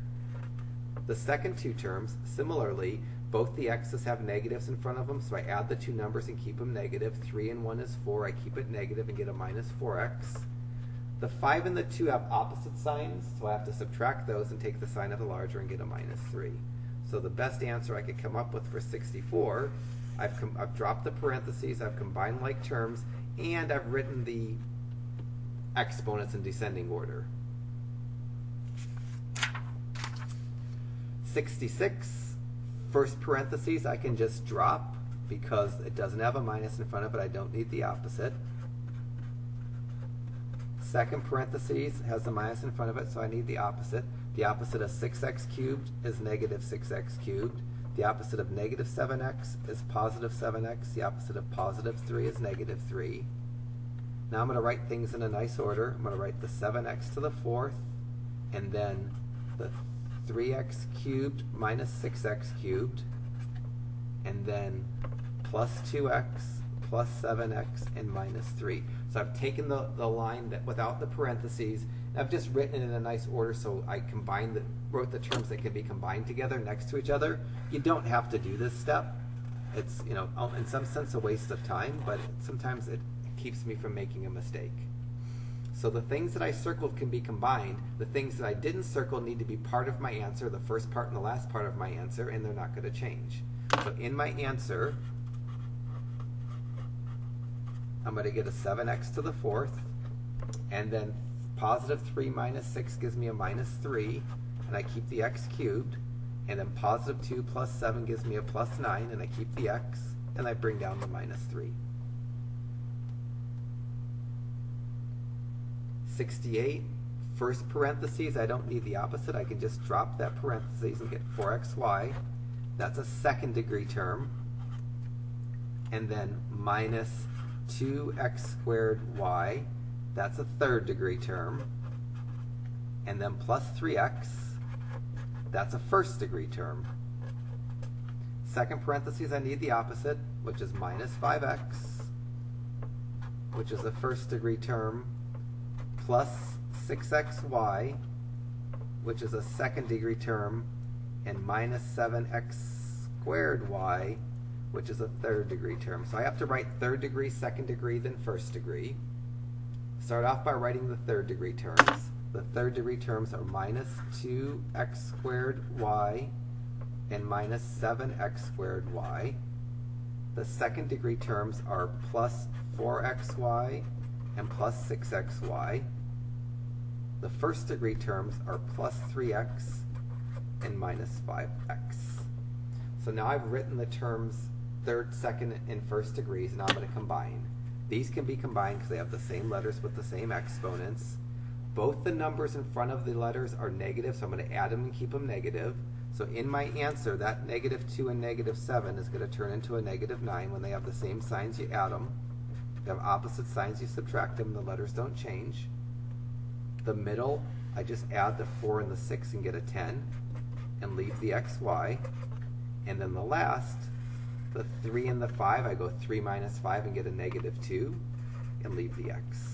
The second two terms, similarly, both the x's have negatives in front of them, so I add the two numbers and keep them negative. 3 and 1 is 4. I keep it negative and get a minus 4x. The 5 and the 2 have opposite signs, so I have to subtract those and take the sign of the larger and get a minus 3. So the best answer I could come up with for 64, I've dropped the parentheses, I've combined like terms, and I've written the exponents in descending order. 66, first parentheses I can just drop because it doesn't have a minus in front of it. I don't need the opposite. Second parentheses has a minus in front of it, so I need the opposite. The opposite of 6x cubed is negative 6x cubed. The opposite of negative 7x is positive 7x. The opposite of positive 3 is negative 3. Now I'm going to write things in a nice order. I'm going to write the 7x to the fourth, and then the 3x cubed minus 6x cubed, and then plus 2x plus 7x and minus 3. So I've taken the line that without the parentheses, and I've just written it in a nice order, so I wrote the terms that can be combined together next to each other. You don't have to do this step. It's, in some sense a waste of time, but sometimes it keeps me from making a mistake. So the things that I circled can be combined. The things that I didn't circle need to be part of my answer, the first part and the last part of my answer, and they're not going to change. So in my answer, I'm going to get a 7x to the fourth, and then positive 3 minus 6 gives me a minus 3, and I keep the x cubed, and then positive 2 plus 7 gives me a plus 9, and I keep the x, and I bring down the minus 3. 68, first parentheses, I don't need the opposite. I can just drop that parentheses and get 4xy. That's a second degree term. And then minus 2x squared y, that's a third degree term. And then plus 3x, that's a first degree term. Second parentheses, I need the opposite, which is minus 5x, which is a first degree term, plus 6xy, which is a second degree term, and minus 7x squared y, which is a third degree term. So I have to write third degree, second degree, then first degree. Start off by writing the third degree terms. The third degree terms are minus 2x squared y and minus 7x squared y. The second degree terms are plus 4xy and plus 6xy. The first degree terms are plus 3x and minus 5x. So now I've written the terms third, second, and first degrees, and now I'm going to combine. These can be combined because they have the same letters with the same exponents. Both the numbers in front of the letters are negative, so I'm going to add them and keep them negative. So in my answer, that negative 2 and negative 7 is going to turn into a negative 9. When they have the same signs, you add them. If they have opposite signs, you subtract them. The letters don't change. The middle, I just add the 4 and the 6 and get a 10 and leave the xy. And then the last, the 3 and the 5, I go 3 minus 5 and get a negative 2 and leave the x.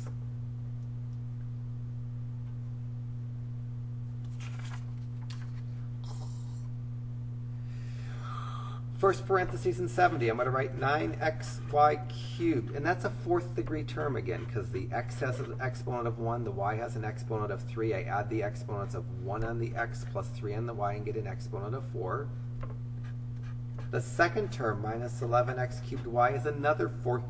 First parentheses in 70, I'm going to write 9xy cubed, and that's a fourth degree term again, because the x has an exponent of 1, the y has an exponent of 3. I add the exponents of 1 on the x plus 3 on the y and get an exponent of 4. The second term, minus 11x cubed y, is another fourth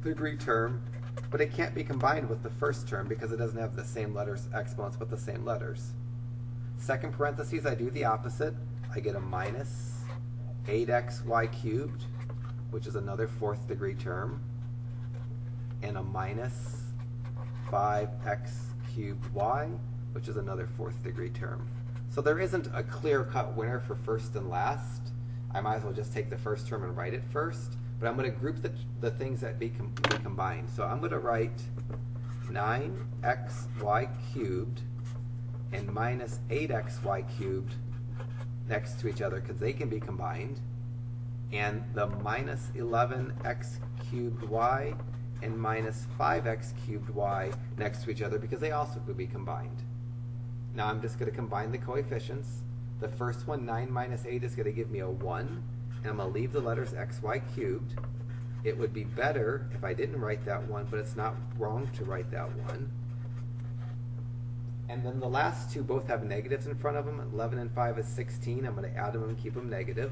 degree term, but it can't be combined with the first term because it doesn't have the same letters, exponents with the same letters. Second parentheses, I do the opposite. I get a minus 8xy cubed, which is another fourth degree term, and a minus 5x cubed y, which is another fourth degree term. So there isn't a clear-cut winner for first and last. I might as well just take the first term and write it first, but I'm going to group the things that be combined. So I'm going to write 9xy cubed and minus 8xy cubed next to each other because they can be combined, and the minus 11x cubed y and minus 5x cubed y next to each other because they also could be combined. Now I'm just going to combine the coefficients. The first one, 9 minus 8, is going to give me a 1, and I'm going to leave the letters xy cubed. It would be better if I didn't write that 1, but it's not wrong to write that 1. And then the last two both have negatives in front of them. 11 and 5 is 16. I'm going to add them and keep them negative.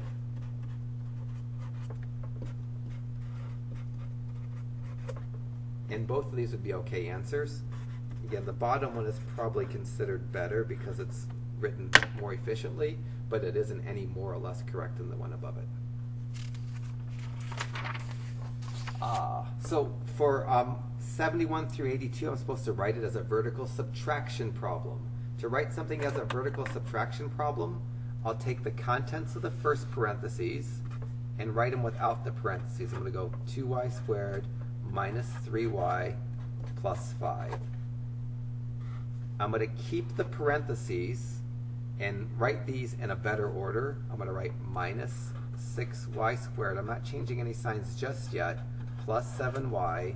And both of these would be okay answers. Again, the bottom one is probably considered better because it's written more efficiently, but it isn't any more or less correct than the one above it. So for 71 through 82, I'm supposed to write it as a vertical subtraction problem. To write something as a vertical subtraction problem, I'll take the contents of the first parentheses and write them without the parentheses. I'm going to go 2y squared minus 3y plus 5. I'm going to keep the parentheses and write these in a better order. I'm going to write minus 6y squared. I'm not changing any signs just yet, plus 7y,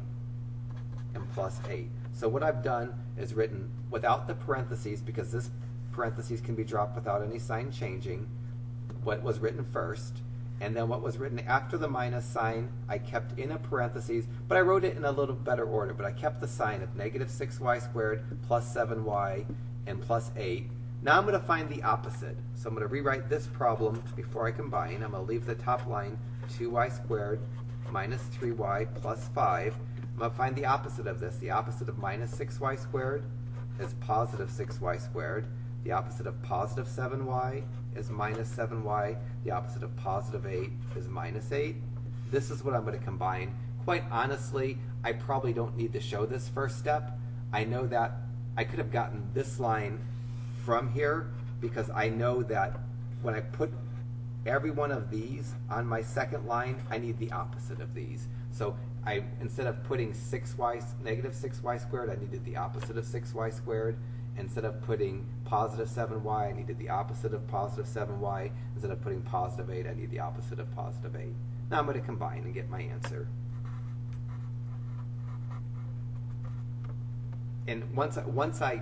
and plus 8. So what I've done is written without the parentheses, because this parentheses can be dropped without any sign changing, what was written first, and then what was written after the minus sign I kept in a parentheses, but I wrote it in a little better order, but I kept the sign of negative 6y squared plus 7y and plus 8. Now I'm going to find the opposite. So I'm going to rewrite this problem before I combine. I'm going to leave the top line 2y squared minus 3y plus 5. I'm going to find the opposite of this. The opposite of minus 6y squared is positive 6y squared. The opposite of positive 7y is minus 7y. The opposite of positive 8 is minus 8. This is what I'm going to combine. Quite honestly, I probably don't need to show this first step. I know that I could have gotten this line from here because I know that when I put every one of these on my second line, I need the opposite of these. So instead of putting negative 6y squared, I needed the opposite of 6y squared. Instead of putting positive 7y, I needed the opposite of positive 7y. Instead of putting positive 8, I need the opposite of positive 8. Now I'm going to combine and get my answer. And once I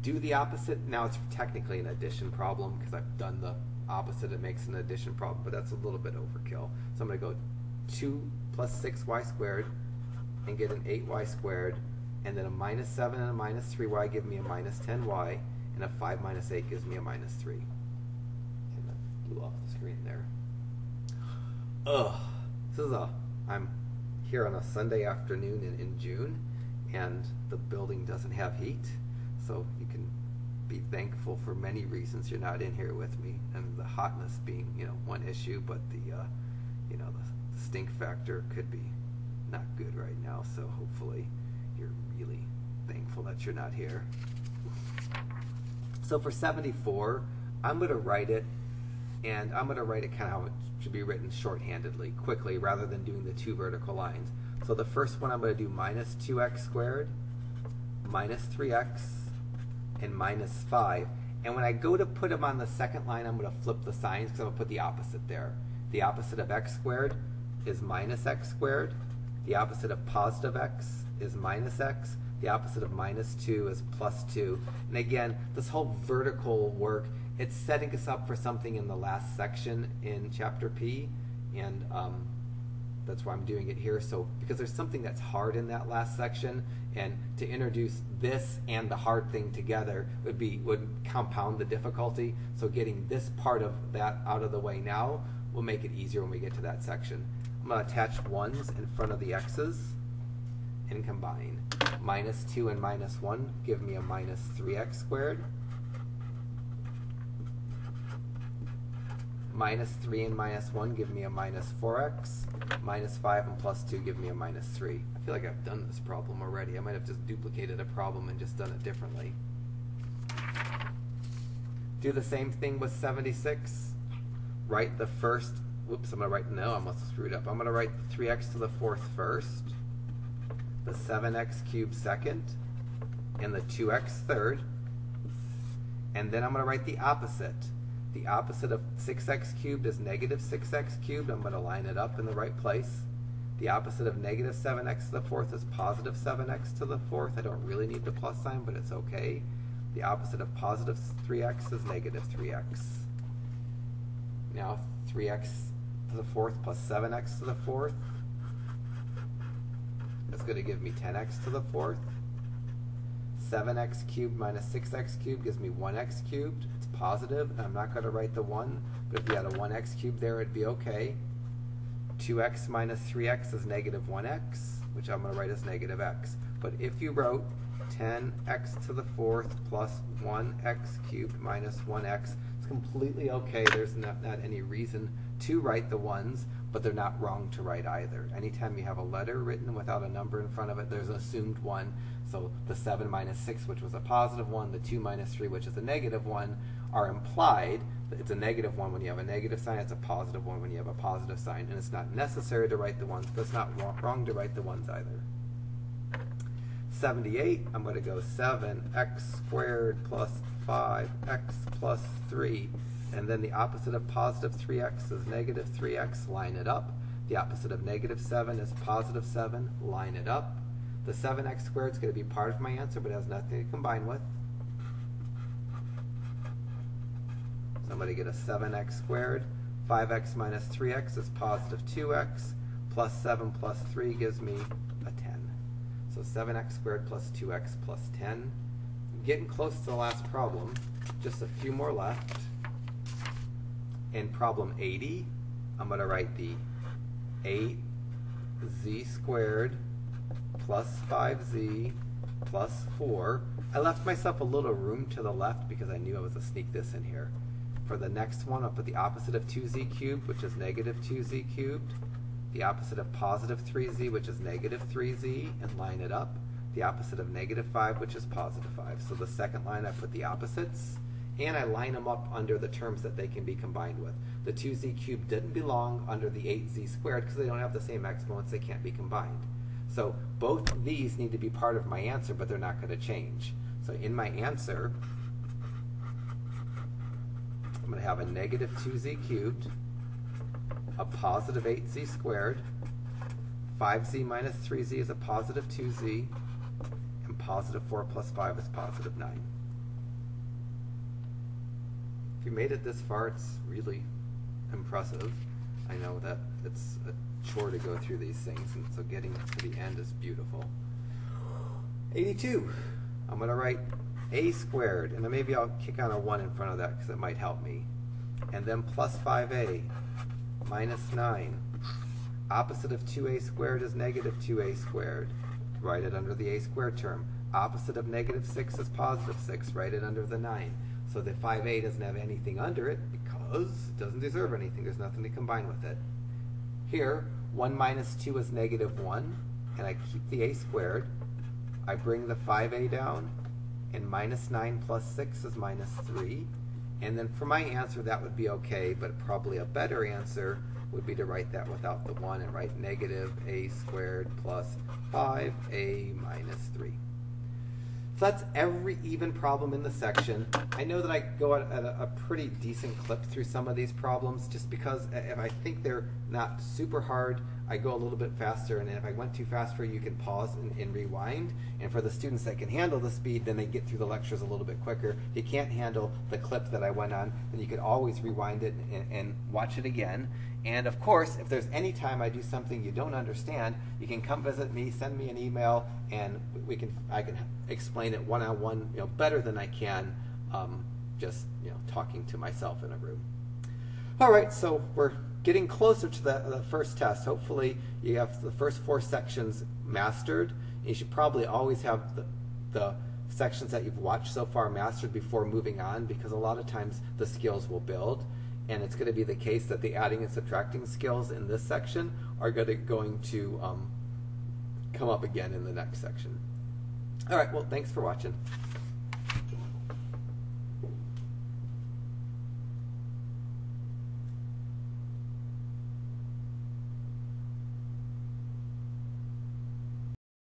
do the opposite, now it's technically an addition problem because I've done the opposite. It makes an addition problem, but that's a little bit overkill. So I'm going to go 2 plus 6y squared and get an 8y squared, and then a minus 7 and a minus 3y give me a minus 10y, and a 5 minus 8 gives me a minus 3. And that blew off the screen there. Ugh. I'm here on a Sunday afternoon in June, and the building doesn't have heat, so you can be thankful for many reasons you're not in here with me, and the hotness being, one issue, but the the stink factor could be not good right now, so hopefully you're really thankful that you're not here. So for 74, I'm going to write it, and I'm going to write it kind of how it should be written shorthandedly, quickly, rather than doing the 2 vertical lines. So the first one I'm going to do minus 2x squared, minus 3x, and minus 5. And when I go to put them on the second line, I'm going to flip the signs because I'm going to put the opposite there. The opposite of x squared is minus x squared. The opposite of positive x is minus x. The opposite of minus 2 is plus 2. And again, this whole vertical work, it's setting us up for something in the last section in chapter P. And that's why I'm doing it here. So because there's something that's hard in that last section, and to introduce this and the hard thing together would compound the difficulty. So getting this part of that out of the way now will make it easier when we get to that section. I'm going to attach 1's in front of the x's and combine. Minus 2 and minus 1 give me a minus 3x squared. Minus 3 and minus 1 give me a minus 4x. Minus 5 and plus 2 give me a minus 3. I feel like I've done this problem already. I might have just duplicated a problem and just done it differently. Do the same thing with 76. Write the first, whoops, I'm going to write, no, I must have screwed up. I'm going to write the 3x to the 4th first, the 7x cubed second, and the 2x third. And then I'm going to write the opposite. The opposite of 6x cubed is negative 6x cubed. I'm going to line it up in the right place. The opposite of negative 7x to the 4th is positive 7x to the 4th. I don't really need the plus sign, but it's okay. The opposite of positive 3x is negative 3x. Now 3x to the 4th plus 7x to the 4th. That's going to give me 10x to the 4th. 7x cubed minus 6x cubed gives me 1x cubed. It's positive, and I'm not going to write the 1, but if you had a 1x cubed there, it'd be okay. 2x minus 3x is negative 1x, which I'm going to write as negative x. But if you wrote 10x to the 4th plus 1x cubed minus 1x, it's completely okay. There's not any reason to write the 1s, but they're not wrong to write either. Anytime you have a letter written without a number in front of it, there's an assumed 1. So the 7 minus 6, which was a positive 1, the 2 minus 3, which is a negative 1, are implied. It's a negative 1 when you have a negative sign. It's a positive 1 when you have a positive sign. And it's not necessary to write the 1s, but it's not wrong to write the 1s either. 78, I'm going to go 7x squared plus 5x plus 3. And then the opposite of positive 3x is negative 3x. Line it up. The opposite of negative 7 is positive 7. Line it up. The 7x squared is going to be part of my answer, but it has nothing to combine with. So I'm going to get a 7x squared. 5x minus 3x is positive 2x. Plus 7 plus 3 gives me a 10. So 7x squared plus 2x plus 10. Getting close to the last problem. Just a few more left. In problem 80, I'm going to write the 8z squared plus 5z plus 4. I left myself a little room to the left because I knew I was going to sneak this in here. For the next one, I'll put the opposite of 2z cubed, which is negative 2z cubed. The opposite of positive 3z, which is negative 3z, and line it up. The opposite of negative 5, which is positive 5. So the second line, I put the opposites, and I line them up under the terms that they can be combined with. The 2z cubed didn't belong under the 8z squared because they don't have the same exponents. They can't be combined. So both of these need to be part of my answer, but they're not going to change. So in my answer, I'm going to have a negative 2z cubed, a positive 8z squared, 5z minus 3z is a positive 2z, and positive 4 plus 5 is positive 9. If you made it this far, it's really impressive. I know that it's a chore to go through these things, and so getting to the end is beautiful. 82. I'm going to write a squared, and then maybe I'll kick on a 1 in front of that because it might help me. And then plus 5a minus 9. Opposite of 2a squared is negative 2a squared. Write it under the a squared term. Opposite of negative 6 is positive 6. Write it under the 9. So the 5a doesn't have anything under it because it doesn't deserve anything. There's nothing to combine with it. Here, 1 minus 2 is negative 1, and I keep the a squared. I bring the 5a down, and minus 9 plus 6 is minus 3. And then for my answer, that would be okay, but probably a better answer would be to write that without the 1 and write negative a squared plus 5a minus 3. So that's every even problem in the section. I know that I go at a pretty decent clip through some of these problems just because if I think they're not super hard, I go a little bit faster, and if I went too fast for you, you can pause and rewind. And for the students that can handle the speed, then they get through the lectures a little bit quicker. If you can't handle the clip that I went on, then you could always rewind it and watch it again. And of course, if there's any time I do something you don't understand, you can come visit me, send me an email, and I can explain it one-on-one, better than I can just talking to myself in a room. All right, so we're getting closer to the first test. Hopefully, you have the first 4 sections mastered. You should probably always have the sections that you've watched so far mastered before moving on, because a lot of times the skills will build. And it's going to be the case that the adding and subtracting skills in this section are going to come up again in the next section. All right, well, thanks for watching.